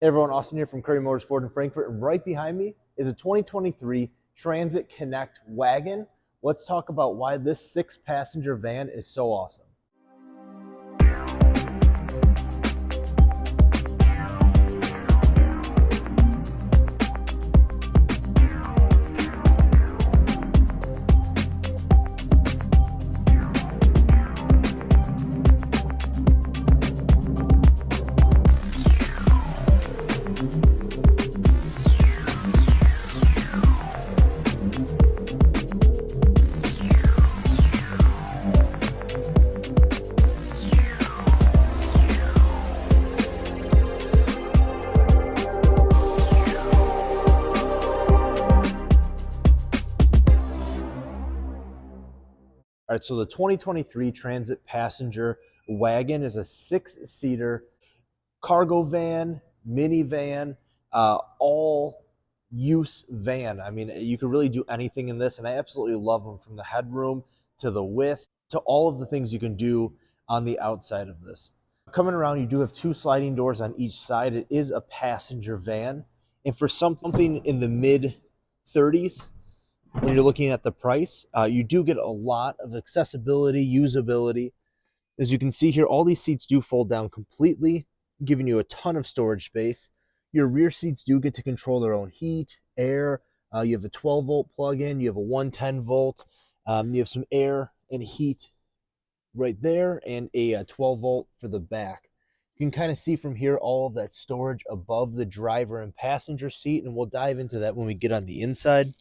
Hey everyone, Austin here from Currie Motors Ford in Frankfort, and right behind me is a 2023 Transit Connect Wagon. Let's talk about why this 6-passenger van is so awesome. All right, so the 2023 Transit Passenger Wagon is a 6-seater cargo van, minivan, all-use van. I mean, you can really do anything in this, and I absolutely love them, from the headroom to the width to all of the things you can do on the outside of this. Coming around, you do have 2 sliding doors on each side. It is a passenger van, and for something in the mid-30s, when you're looking at the price, you do get a lot of accessibility, usability. As you can see here, all these seats do fold down completely, giving you a ton of storage space. Your rear seats do get to control their own heat, air. You have a 12-volt plug-in. You have a 110-volt. You have some air and heat right there, and a 12-volt for the back. You can kind of see from here all of that storage above the driver and passenger seat, and we'll dive into that when we get on the inside.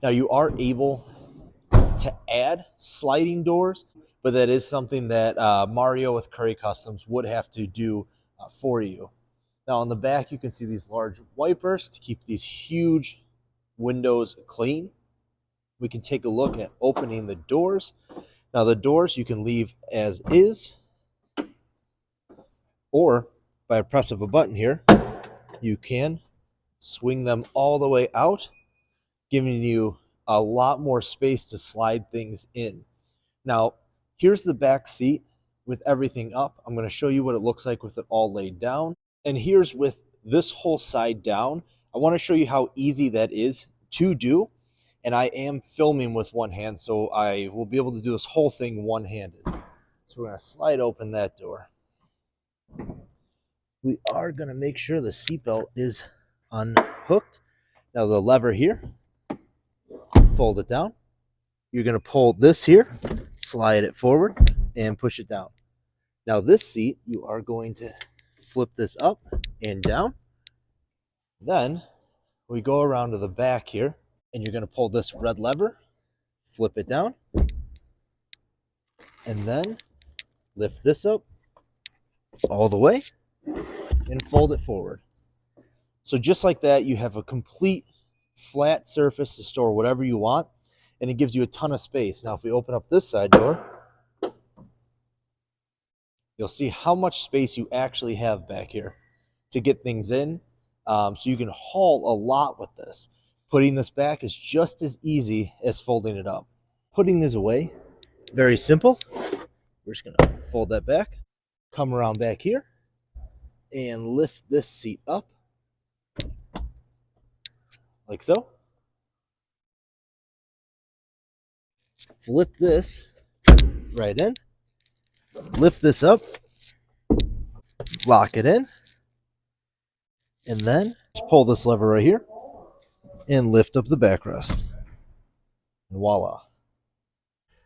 Now, you are able to add sliding doors, but that is something that Mario with Currie Customs would have to do for you. Now, on the back, you can see these large wipers to keep these huge windows clean. We can take a look at opening the doors. Now, the doors you can leave as is, or by a press of a button here, you can swing them all the way out, giving you a lot more space to slide things in. Now, here's the back seat with everything up. I'm going to show you what it looks like with it all laid down. And here's with this whole side down. I want to show you how easy that is to do. And I am filming with one hand, so I will be able to do this whole thing one-handed. So we're going to slide open that door. We are going to make sure the seatbelt is unhooked. Now, the lever here, fold it down. You're going to pull this here, slide it forward, and push it down. Now, this seat, you are going to flip this up and down. Then we go around to the back here, and you're going to pull this red lever, flip it down, and then lift this up all the way and fold it forward. So just like that, you have a complete flat surface to store whatever you want, and it gives you a ton of space. Now, if we open up this side door, you'll see how much space you actually have back here to get things in. So you can haul a lot with this. Putting this back is just as easy as folding it up. Putting this away, very simple. We're just gonna fold that back, come around back here, and lift this seat up like so. Flip this right in, lift this up, lock it in, and then just pull this lever right here and lift up the backrest. And voila.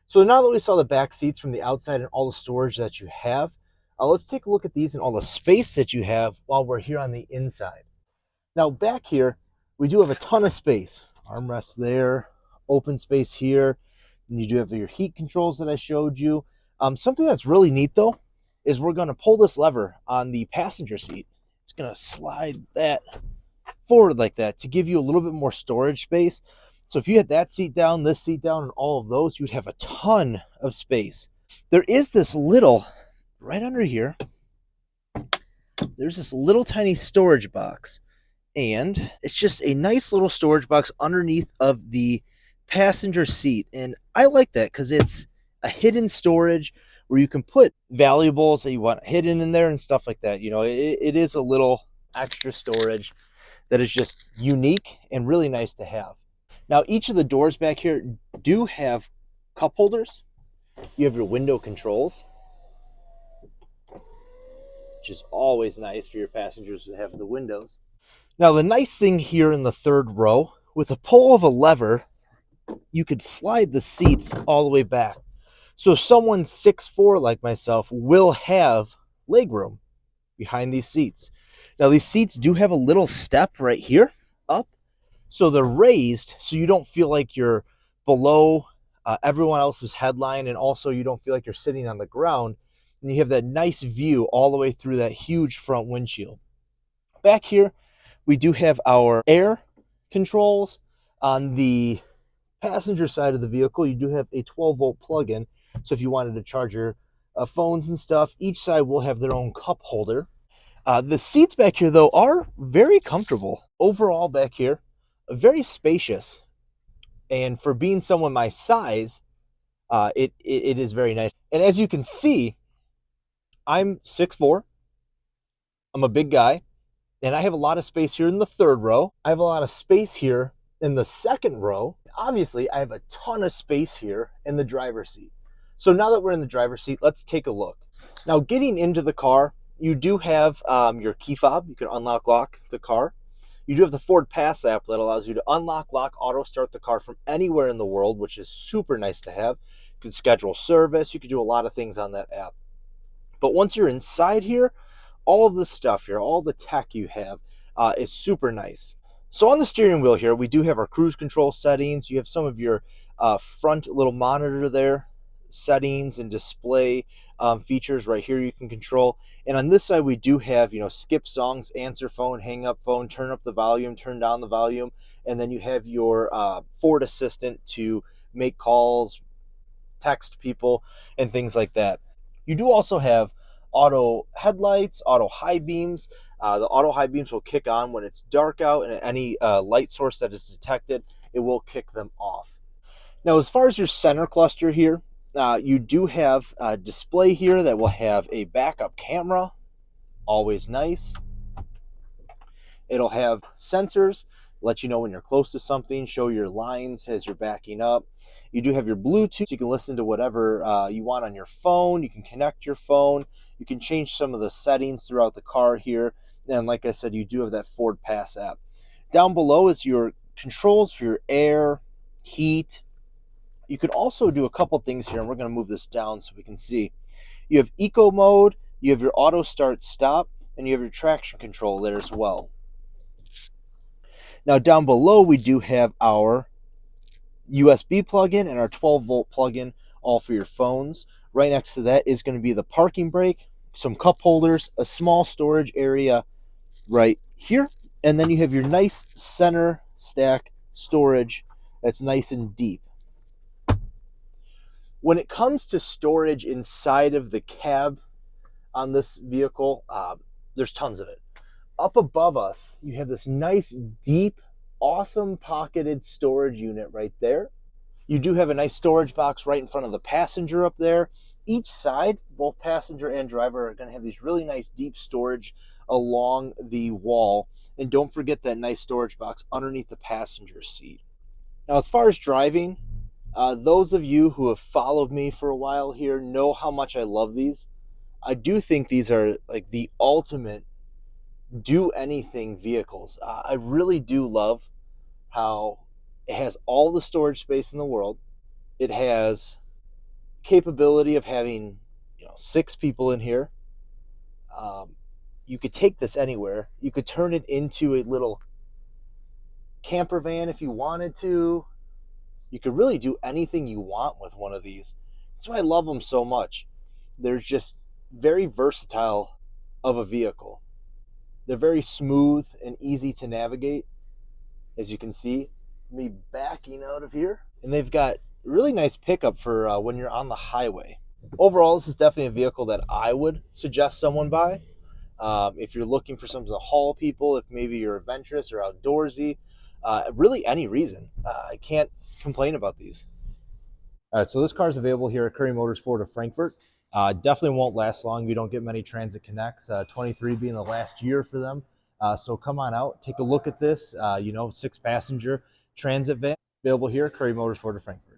So now that we saw the back seats from the outside and all the storage that you have, let's take a look at these and all the space that you have while we're here on the inside. Now, back here, we do have a ton of space. Armrests there, open space here, and you do have your heat controls that I showed you. Something that's really neat, though, is we're going to pull this lever on the passenger seat. It's going to slide that forward like that to give you a little bit more storage space. So if you had that seat down, this seat down, and all of those, you'd have a ton of space. There is this little, right under here, there's this little tiny storage box. And it's just a nice little storage box underneath of the passenger seat. And I like that because it's a hidden storage where you can put valuables that you want hidden in there and stuff like that. You know, it is a little extra storage that is just unique and really nice to have. Now, each of the doors back here do have cup holders. You have your window controls, which is always nice for your passengers to have the windows. Now, the nice thing here in the third row, with a pull of a lever, you could slide the seats all the way back. So someone 6'4" like myself will have legroom behind these seats. Now, these seats do have a little step right here up. So they're raised so you don't feel like you're below everyone else's headline, and also you don't feel like you're sitting on the ground. And you have that nice view all the way through that huge front windshield. Back here, we do have our air controls. On the passenger side of the vehicle, you do have a 12-volt plug-in. So if you wanted to charge your phones and stuff, each side will have their own cup holder. The seats back here, though, are very comfortable. Overall, back here, very spacious. And for being someone my size, it is very nice. And as you can see, I'm 6'4". I'm a big guy. And I have a lot of space here in the third row. I have a lot of space here in the second row. Obviously, I have a ton of space here in the driver's seat. So now that we're in the driver's seat, let's take a look. Now, getting into the car, you do have your key fob. You can unlock, lock the car. You do have the Ford Pass app that allows you to unlock, lock, auto start the car from anywhere in the world, which is super nice to have. You can schedule service. You can do a lot of things on that app. But once you're inside here, all of the stuff here, all the tech you have is super nice. So on the steering wheel here, we do have our cruise control settings. You have some of your front little monitor there, settings and display features right here you can control. And on this side, we do have, skip songs, answer phone, hang up phone, turn up the volume, turn down the volume. And then you have your Ford Assistant to make calls, text people, and things like that. You do also have auto headlights, auto high beams. The auto high beams will kick on when it's dark out, and any light source that is detected, it will kick them off. Now, as far as your center cluster here, you do have a display here that will have a backup camera, always nice. It'll have sensors, let you know when you're close to something, show your lines as you're backing up. You do have your Bluetooth. You can listen to whatever you want on your phone. You can connect your phone. You can change some of the settings throughout the car here. And like I said, you do have that Ford Pass app. Down below is your controls for your air, heat. You can also do a couple things here, and we're going to move this down so we can see. You have eco mode, you have your auto start stop, and you have your traction control there as well. Now down below, we do have our USB plug-in and our 12-volt plug-in, all for your phones. Right next to that is going to be the parking brake, some cup holders, a small storage area right here, and then you have your nice center stack storage that's nice and deep. When it comes to storage inside of the cab on this vehicle, there's tons of it. Up above us, you have this nice, deep, awesome pocketed storage unit right there. You do have a nice storage box right in front of the passenger up there. Each side, both passenger and driver, are going to have these really nice deep storage along the wall. And don't forget that nice storage box underneath the passenger seat. Now, as far as driving, those of you who have followed me for a while here know how much I love these. I do think these are like the ultimate do anything vehicles. I really do love how it has all the storage space in the world. It has capability of having 6 people in here. You could take this anywhere. You could turn it into a little camper van if you wanted to. You could really do anything you want with one of these. That's why I love them so much. They're just very versatile of a vehicle. They're very smooth and easy to navigate. As you can see, me backing out of here. And they've got really nice pickup for when you're on the highway. Overall, this is definitely a vehicle that I would suggest someone buy. If you're looking for something to haul people, if maybe you're adventurous or outdoorsy, really any reason. I can't complain about these. All right, so this car is available here at Currie Motors Ford of Frankfort. Definitely won't last long. We don't get many Transit Connects, 23 being the last year for them. So come on out, take a look at this. 6-passenger transit van available here at Currie Motors Ford of Frankfort.